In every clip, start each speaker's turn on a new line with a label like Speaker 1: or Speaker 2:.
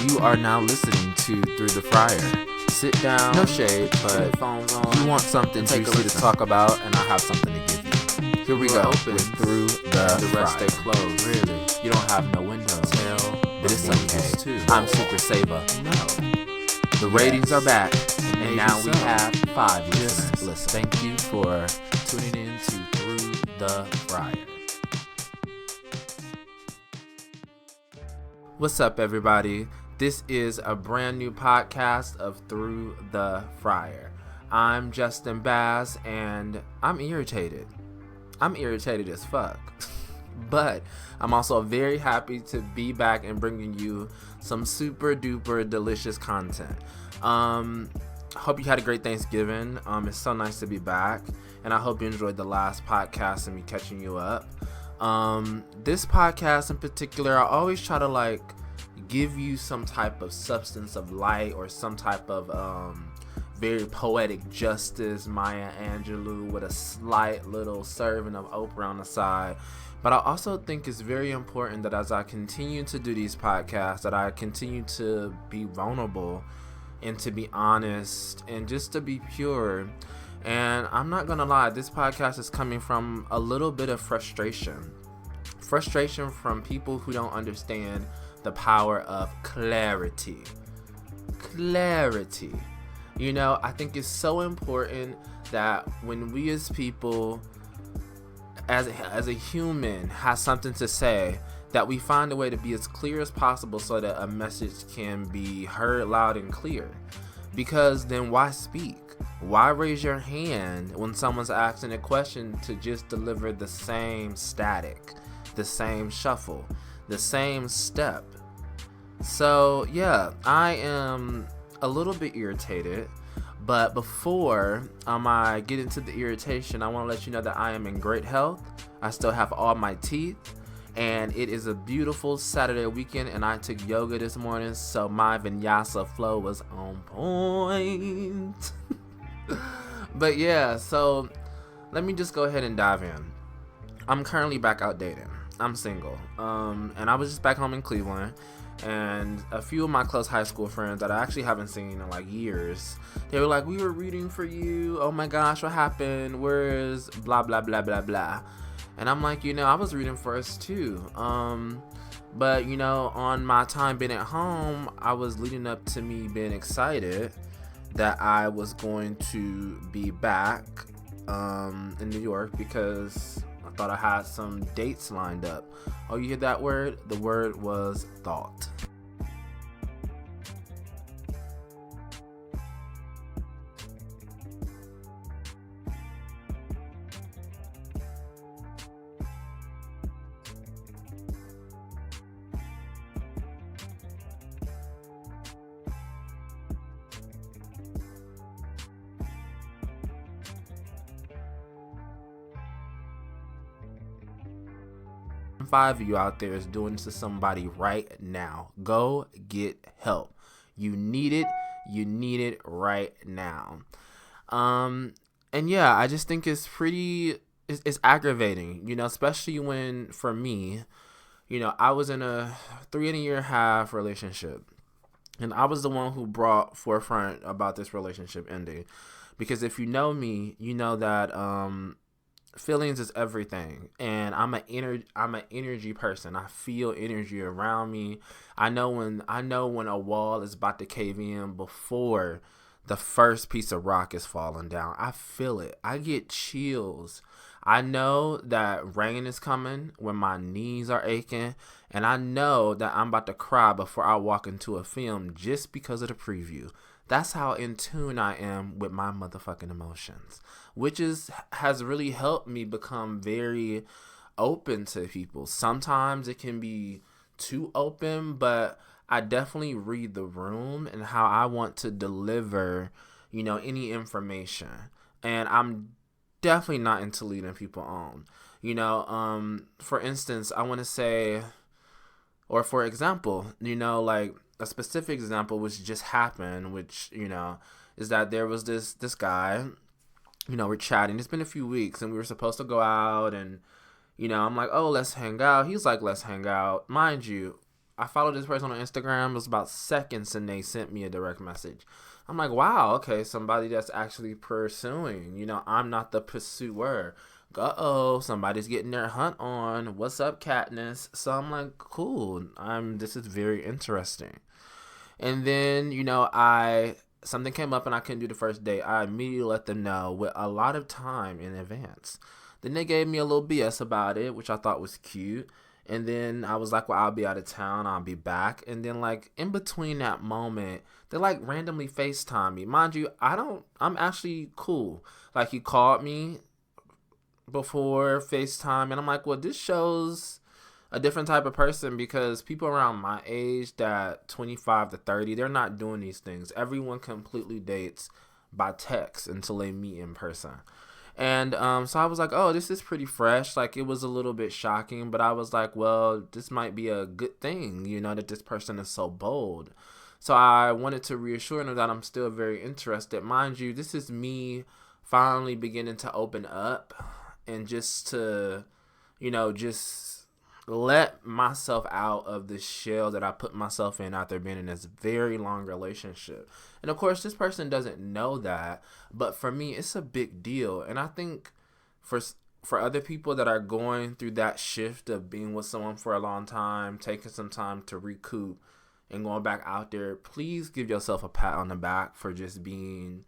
Speaker 1: You are now listening to Through the Fryer. Sit down, no shade, but phones on. You want something juicy to talk about, and I have something to give you. Here we go with Through the rest stay closed. Really? You don't have no windows. Hell, but it's okay. Too. I'm Super Saver. No. The ratings are back, and now we have 5 listeners. Listen, thank you for tuning in to Through the Fryer. What's up, everybody? This is a brand new podcast of Through the Fryer. I'm Justin Bass, and I'm irritated. I'm irritated as fuck. But I'm also very happy to be back and bringing you some super duper delicious content. Hope you had a great Thanksgiving. It's so nice to be back, and I hope you enjoyed the last podcast and me catching you up. This podcast in particular, I always try to give you some type of substance of light or some type of very poetic justice, Maya Angelou, with a slight little serving of Oprah on the side. But I also think it's very important that as I continue to do these podcasts, that I continue to be vulnerable and to be honest and just to be pure. And I'm not gonna lie, this podcast is coming from a little bit of frustration from people who don't understand the power of clarity. You know, I think it's so important that when we as people, as a human, has something to say, that we find a way to be as clear as possible so that a message can be heard loud and clear. Because then why speak? Why raise your hand when someone's asking a question to just deliver the same static, the same shuffle, the same step? So yeah, I am a little bit irritated, but before I get into the irritation, I want to let you know that I am in great health. I still have all my teeth, and it is a beautiful Saturday weekend, and I took yoga this morning, so my vinyasa flow was on point. But yeah, so let me just go ahead and dive in. I'm currently back out dating. I'm single, and I was just back home in Cleveland, and a few of my close high school friends that I actually haven't seen in years, they were like, we were rooting for you, oh my gosh, what happened, where's blah blah blah blah blah. And I'm like, I was rooting for us too, but on my time being at home, I was leading up to me being excited that I was going to be back in New York, because I thought I had some dates lined up. Oh, you hear that word? The word was thought. Five of you out there is doing this to somebody right now. Go get help. You need it right now. And yeah, I just think it's aggravating, especially when, for me, I was in a 3.5-year relationship, and I was the one who brought forefront about this relationship ending, because if you know me, you know that feelings is everything, and I'm an energy person. I feel energy around me. I know when a wall is about to cave in before the first piece of rock is falling down. I feel it. I get chills. I know that rain is coming when my knees are aching, and I know that I'm about to cry before I walk into a film just because of the preview. That's how in tune I am with my motherfucking emotions, which has really helped me become very open to people. Sometimes it can be too open, but I definitely read the room and how I want to deliver, any information. And I'm definitely not into leading people on. For instance, I want to say, or for example, a specific example which just happened, which, is that there was this guy, we're chatting. It's been a few weeks, and we were supposed to go out, and, I'm like, oh, let's hang out. He's like, let's hang out. Mind you, I followed this person on Instagram. It was about seconds, and they sent me a direct message. I'm like, wow, okay, somebody that's actually pursuing. I'm not the pursuer. Uh-oh, somebody's getting their hunt on. What's up, Katniss? So I'm like, cool. This is very interesting. And then, something came up and I couldn't do the first date. I immediately let them know with a lot of time in advance. Then they gave me a little BS about it, which I thought was cute. And then I was like, well, I'll be out of town. I'll be back. And then, in between that moment, they, randomly FaceTime me. Mind you, I'm actually cool. He called me before FaceTime. And I'm like, well, this shows a different type of person, because people around my age, that 25 to 30, they're not doing these things. Everyone completely dates by text until they meet in person. And so I was like, oh, this is pretty fresh. It was a little bit shocking, but I was like, well, this might be a good thing, that this person is so bold. So I wanted to reassure them that I'm still very interested. Mind you, this is me finally beginning to open up and just to, just let myself out of the shell that I put myself in after being in this very long relationship. And of course, this person doesn't know that, but for me, it's a big deal. And I think for other people that are going through that shift of being with someone for a long time, taking some time to recoup and going back out there, please give yourself a pat on the back for just being,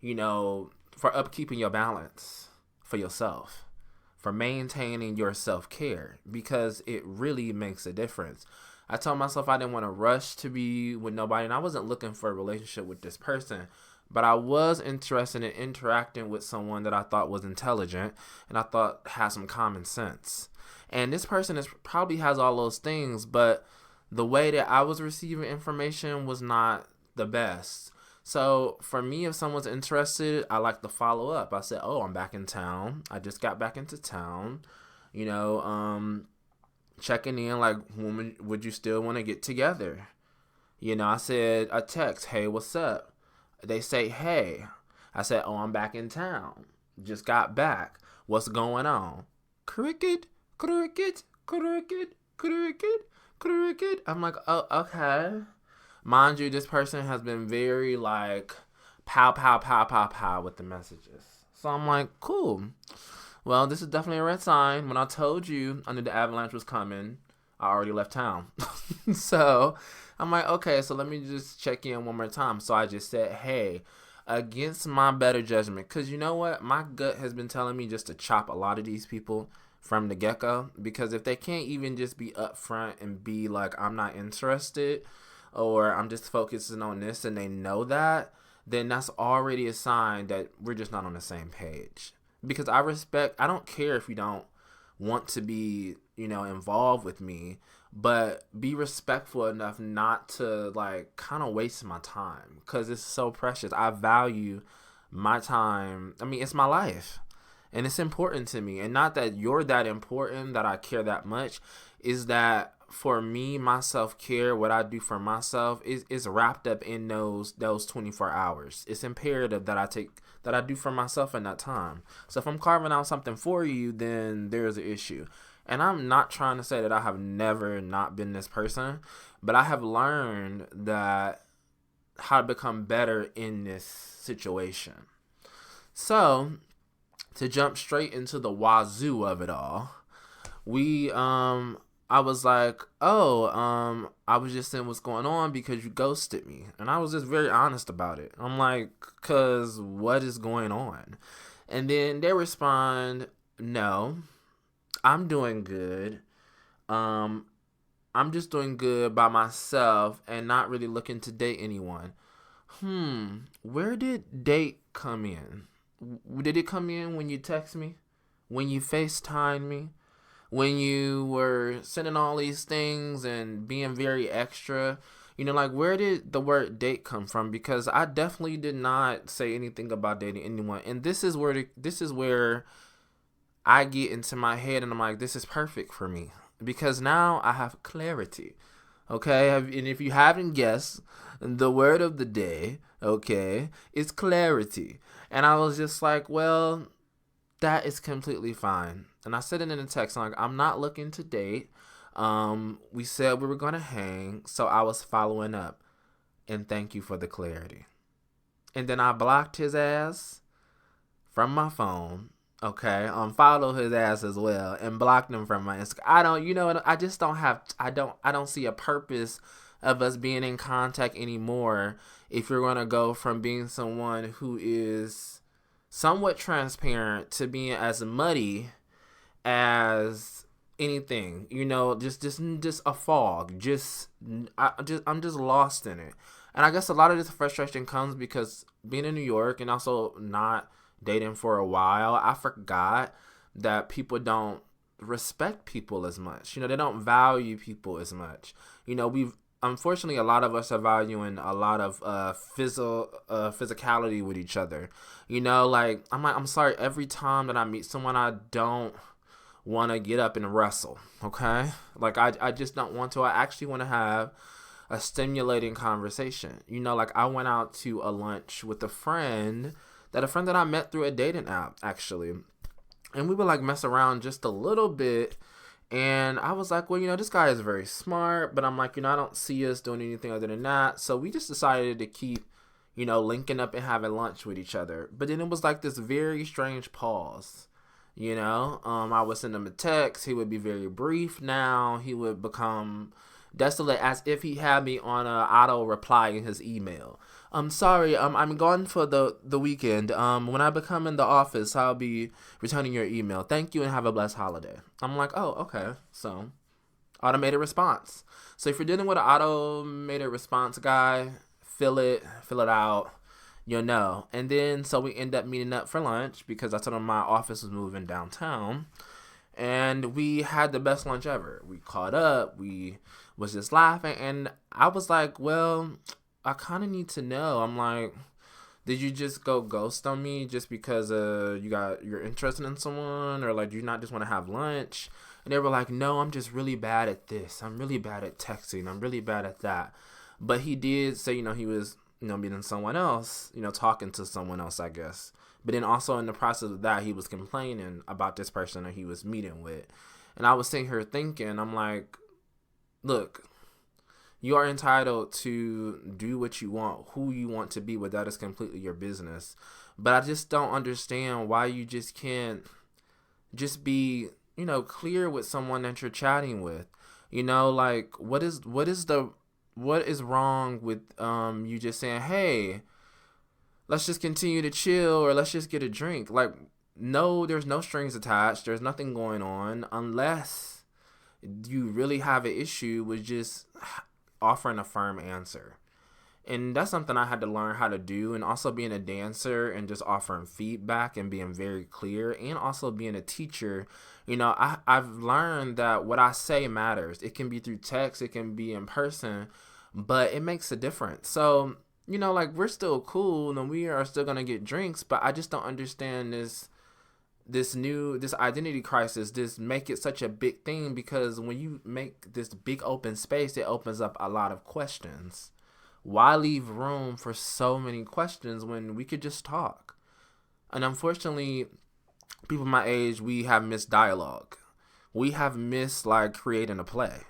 Speaker 1: for upkeeping your balance for yourself, for maintaining your self-care, because it really makes a difference. I told myself I didn't want to rush to be with nobody, and I wasn't looking for a relationship with this person, but I was interested in interacting with someone that I thought was intelligent and I thought had some common sense. And this person probably has all those things, but the way that I was receiving information was not the best. So for me, if someone's interested, I like to follow up. I said, oh, I'm back in town. I just got back into town. Checking in, when would you still want to get together? I said a text, hey, what's up? They say, hey. I said, oh, I'm back in town. Just got back. What's going on? Cricket, cricket, cricket, cricket, cricket. I'm like, oh, okay. Mind you, this person has been very pow, pow, pow, pow, pow with the messages. So I'm like, cool. Well, this is definitely a red sign. When I told you I knew the avalanche was coming, I already left town. So I'm like, okay, so let me just check in one more time. So I just said, hey, against my better judgment, because you know what? My gut has been telling me just to chop a lot of these people from the get-go, because if they can't even just be upfront and be like, I'm not interested, or I'm just focusing on this, and they know that, then that's already a sign that we're just not on the same page. Because I don't care if you don't want to be, involved with me, but be respectful enough not to kind of waste my time, because it's so precious. I value my time. I mean, it's my life, and it's important to me. And not that you're that important, that I care that much, is that for me, my self-care, what I do for myself is wrapped up in those 24 hours. It's imperative that I do for myself in that time. So if I'm carving out something for you, then there's an issue. And I'm not trying to say that I have never not been this person, but I have learned that how to become better in this situation. So to jump straight into the wazoo of it all, I was like, oh, I was just saying what's going on because you ghosted me. And I was just very honest about it. I'm like, cause what is going on? And then they respond, no, I'm doing good. I'm just doing good by myself and not really looking to date anyone. Where did date come in? Did it come in when you text me? When you FaceTime me? When you were sending all these things and being very extra? Where did the word date come from? Because I definitely did not say anything about dating anyone. And this is where I get into my head and I'm like, this is perfect for me. Because now I have clarity. Okay? And if you haven't guessed, the word of the day, okay, is clarity. And I was just like, well, that is completely fine. And I said it in the text, I'm not looking to date. We said we were gonna hang, so I was following up, and thank you for the clarity. And then I blocked his ass from my phone. Okay, follow his ass as well and blocked him from my Instagram. I don't, you know, I just don't have, I don't see a purpose of us being in contact anymore if you're gonna go from being someone who is somewhat transparent to being as muddy as anything. You know, just a fog. I'm just lost in it. And I guess a lot of this frustration comes because being in New York and also not dating for a while, I forgot that people don't respect people as much. You know, they don't value people as much. You know, we've unfortunately a lot of us are valuing a lot of physicality with each other. You know, like I'm sorry, every time that I meet someone, I don't want to get up and wrestle. Okay, like I just don't want to. I actually want to have a stimulating conversation. You know, like I went out to a lunch with a friend that I met through a dating app, actually. And we would like mess around just a little bit. And I was like, well, you know, this guy is very smart, but I'm like, you know, I don't see us doing anything other than that. So we just decided to keep, you know, linking up and having lunch with each other. But then it was like this very strange pause. You know, I would send him a text. He would be very brief now. He would become desolate as if he had me on a auto reply in his email. I'm sorry, I'm gone for the weekend. When I become in the office, I'll be returning your email. Thank you and have a blessed holiday. I'm like, oh, okay. So, automated response. So if you're dealing with an automated response guy, fill it out. You'll know. And then, so we end up meeting up for lunch because I told him my office was moving downtown. And we had the best lunch ever. We caught up. We was just laughing. And I was like, well, I kind of need to know. I'm like, did you just go ghost on me just because you're interested in someone, or like do you not just want to have lunch? And they were like, no, I'm just really bad at this. I'm really bad at texting. I'm really bad at that. But he did say, you know, he was, you know, meeting someone else, you know, talking to someone else, I guess. But then also in the process of that, he was complaining about this person that he was meeting with. And I was sitting here thinking, I'm like, look, you are entitled to do what you want, who you want to be with. That is completely your business. But I just don't understand why you just can't just be, you know, clear with someone that you're chatting with. You know, like what is wrong with you just saying, hey, let's just continue to chill or let's just get a drink. Like, no, there's no strings attached. There's nothing going on unless you really have an issue with just offering a firm answer. And that's something I had to learn how to do. And also being a dancer and just offering feedback and being very clear, and also being a teacher. You know, I've learned that what I say matters. It can be through text, it can be in person, but it makes a difference. So, you know, like we're still cool and we are still going to get drinks, but I just don't understand this identity crisis, this make it such a big thing, because when you make this big open space, it opens up a lot of questions. Why leave room for so many questions when we could just talk? And unfortunately, people my age, we have missed dialogue. We have missed like creating a play.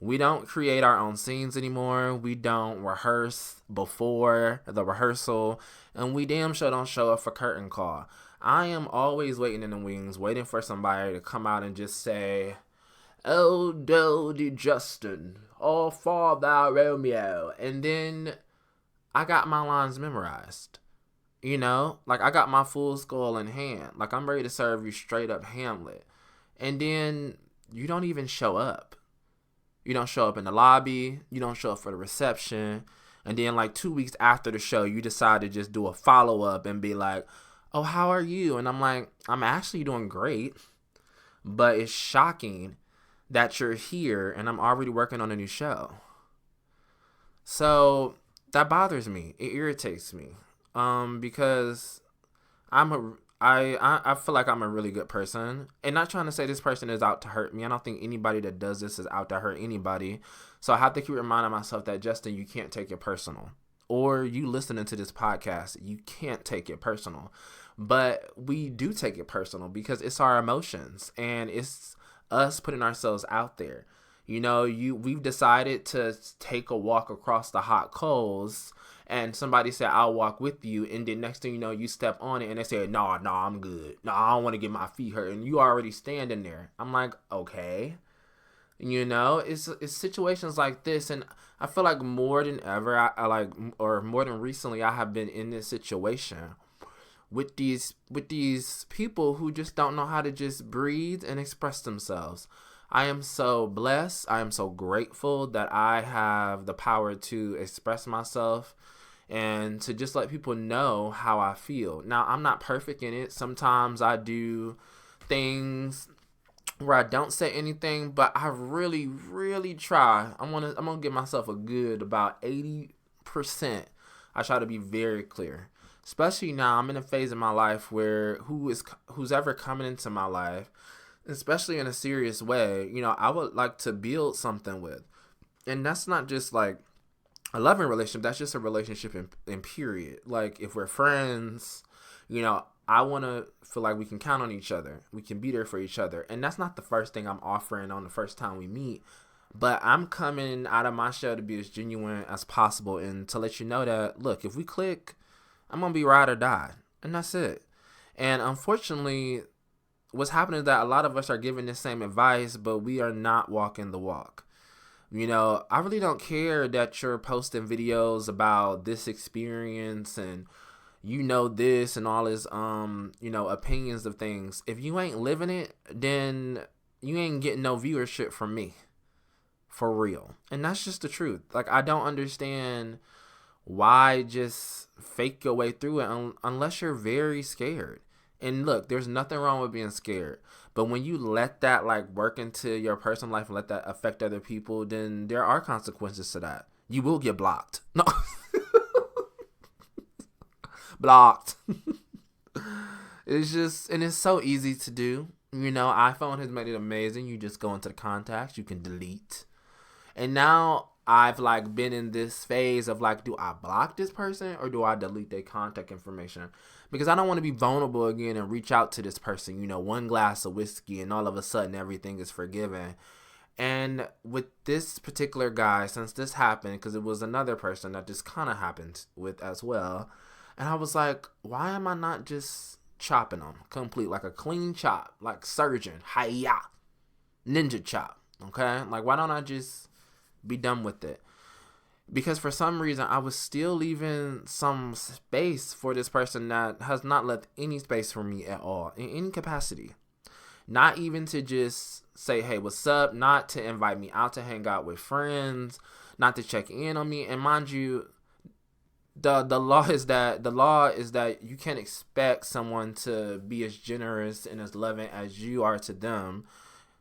Speaker 1: We don't create our own scenes anymore. We don't rehearse before the rehearsal, and we damn sure don't show up for curtain call. I am always waiting in the wings, waiting for somebody to come out and just say, "Oh, Dodie Justin, oh, Father Romeo," and then I got my lines memorized. You know, like I got my full skull in hand. Like I'm ready to serve you straight up Hamlet, and then you don't even show up. You don't show up in the lobby. You don't show up for the reception. And then like 2 weeks after the show, you decide to just do a follow-up and be like, oh, how are you? And I'm like, I'm actually doing great. But it's shocking that you're here and I'm already working on a new show. So that bothers me. It irritates me. Because I feel like I'm a really good person, and not trying to say this person is out to hurt me. I don't think anybody that does this is out to hurt anybody. So I have to keep reminding myself that, Justin, you can't take it personal, or you listening to this podcast, you can't take it personal. But we do take it personal because it's our emotions and it's us putting ourselves out there. We've decided to take a walk across the hot coals, and somebody said, I'll walk with you, and then next thing you know, you step on it and they say, no, I'm good. No, I don't want to get my feet hurt, and you already standing there. I'm like, okay. It's situations like this, and I feel like more than ever, or more than recently, I have been in this situation with these people who just don't know how to just breathe and express themselves. I am so blessed. I am so grateful that I have the power to express myself and to just let people know how I feel. Now, I'm not perfect in it. Sometimes I do things where I don't say anything, but I really, really try. I'm gonna give myself a good about 80%. I try to be very clear. Especially now, I'm in a phase in my life where who's ever coming into my life, especially in a serious way, I would like to build something with. And that's not just like a loving relationship, that's just a relationship in period. Like if we're friends, I want to feel like we can count on each other. We can be there for each other. And that's not the first thing I'm offering on the first time we meet. But I'm coming out of my shell to be as genuine as possible and to let you know that, look, if we click, I'm going to be ride or die. And that's it. And unfortunately, what's happening is that a lot of us are giving the same advice, but we are not walking the walk. I really don't care that you're posting videos about this experience and this and all his opinions of things. If you ain't living it, then you ain't getting no viewership from me. For real. And that's just the truth. Like, I don't understand why just fake your way through it unless you're very scared. And look, there's nothing wrong with being scared. But when you let that work into your personal life and let that affect other people, then there are consequences to that. You will get blocked. No. Blocked. It's so easy to do. iPhone has made it amazing. You just go into the contacts, you can delete. And now I've been in this phase of do I block this person or do I delete their contact information? Because I don't want to be vulnerable again and reach out to this person, one glass of whiskey and all of a sudden everything is forgiven. And with this particular guy, since this happened, because it was another person that this kind of happened with as well. And I was like, why am I not just chopping them complete, like a clean chop, like surgeon, hi-ya, ninja chop, okay? Why don't I just be done with it? Because for some reason, I was still leaving some space for this person that has not left any space for me at all, in any capacity. Not even to just say, hey, what's up? Not to invite me out to hang out with friends, not to check in on me. And mind you, the law is that you can't expect someone to be as generous and as loving as you are to them.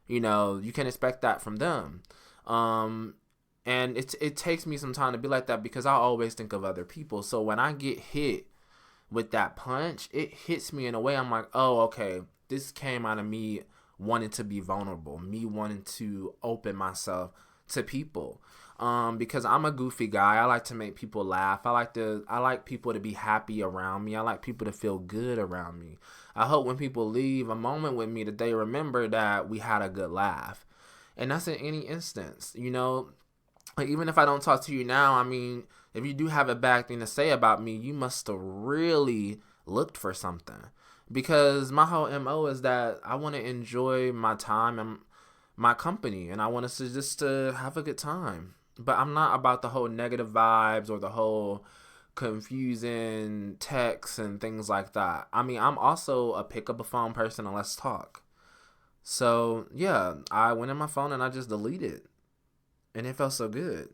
Speaker 1: You can't expect that from them. And it takes me some time to be like that because I always think of other people. So when I get hit with that punch, it hits me in a way I'm like, oh, okay, this came out of me wanting to be vulnerable, me wanting to open myself to people. Because I'm a goofy guy. I like to make people laugh. I like people to be happy around me. I like people to feel good around me. I hope when people leave a moment with me that they remember that we had a good laugh. And that's in any instance, even if I don't talk to you now, if you do have a bad thing to say about me, you must have really looked for something. Because my whole MO is that I want to enjoy my time and my company, and I want us to just to have a good time. But I'm not about the whole negative vibes or the whole confusing texts and things like that. I'm also a pick up a phone person and let's talk. So, yeah, I went in my phone and I just deleted. And it felt so good.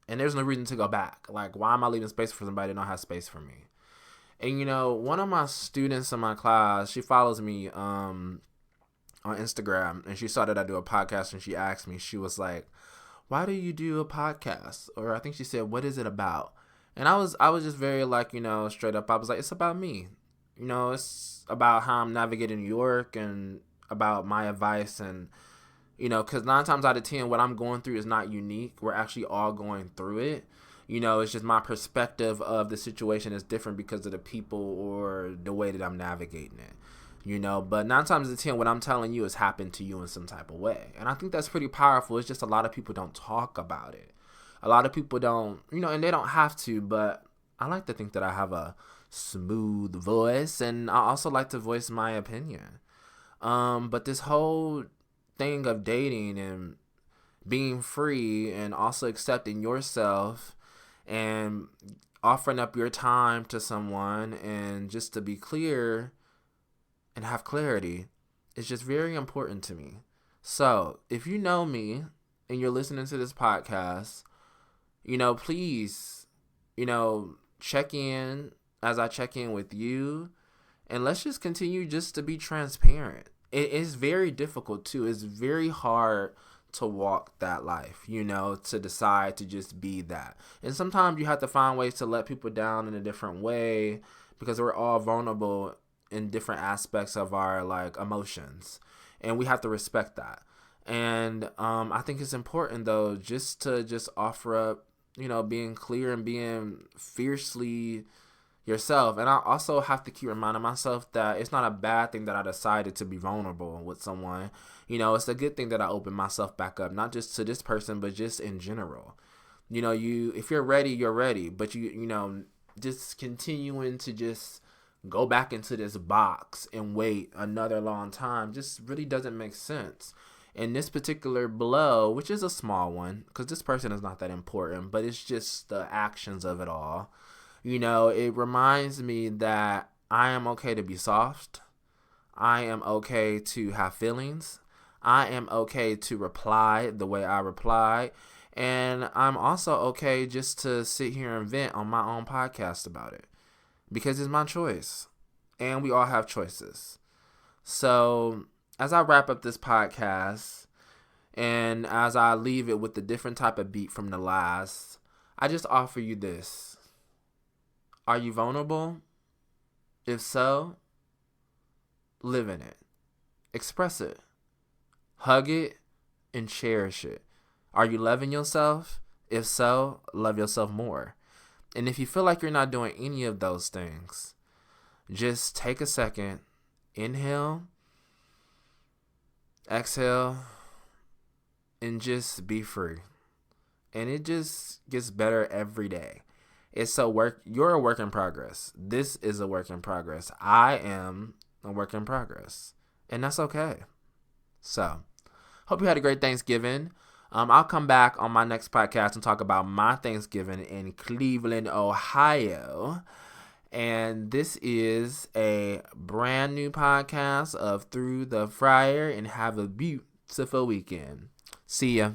Speaker 1: And there's no reason to go back. Why am I leaving space for somebody that don't have space for me? And, one of my students in my class, she follows me on Instagram. And she saw that I do a podcast and she asked me, she was like, why do you do a podcast? Or I think she said, what is it about? And I was just very straight up. I was like, it's about me. It's about how I'm navigating New York and about my advice and, because 9 times out of 10, what I'm going through is not unique. We're actually all going through it. It's just my perspective of the situation is different because of the people or the way that I'm navigating it. But 9 times out of 10, what I'm telling you has happened to you in some type of way. And I think that's pretty powerful. It's just a lot of people don't talk about it. A lot of people don't, and they don't have to, but I like to think that I have a smooth voice, and I also like to voice my opinion. But this whole thing of dating and being free and also accepting yourself and offering up your time to someone, and just to be clear and have clarity, is just very important to me. So if you know me and you're listening to this podcast, please, check in as I check in with you, and let's just continue just to be transparent. It is very difficult too. It's very hard to walk that life, to decide to just be that. And sometimes you have to find ways to let people down in a different way, because we're all vulnerable in different aspects of our emotions, and we have to respect that. And I think it's important though, just to offer up, being clear and being fiercely yourself. And I also have to keep reminding myself that it's not a bad thing that I decided to be vulnerable with someone. It's a good thing that I opened myself back up, not just to this person, but just in general. If you're ready, you're ready. But just continuing to just go back into this box and wait another long time just really doesn't make sense. And this particular blow, which is a small one, because this person is not that important, but it's just the actions of it all. It reminds me that I am okay to be soft. I am okay to have feelings. I am okay to reply the way I reply. And I'm also okay just to sit here and vent on my own podcast about it, because it's my choice. And we all have choices. So as I wrap up this podcast, and as I leave it with a different type of beat from the last, I just offer you this. Are you vulnerable? If so, live in it. Express it. Hug it and cherish it. Are you loving yourself? If so, love yourself more. And if you feel like you're not doing any of those things, just take a second, inhale, exhale, and just be free. And it just gets better every day. You're a work in progress. This is a work in progress. I am a work in progress. And that's okay. So, hope you had a great Thanksgiving. I'll come back on my next podcast and talk about my Thanksgiving in Cleveland, Ohio. And this is a brand new podcast of Through the Fryer, and have a beautiful weekend. See ya.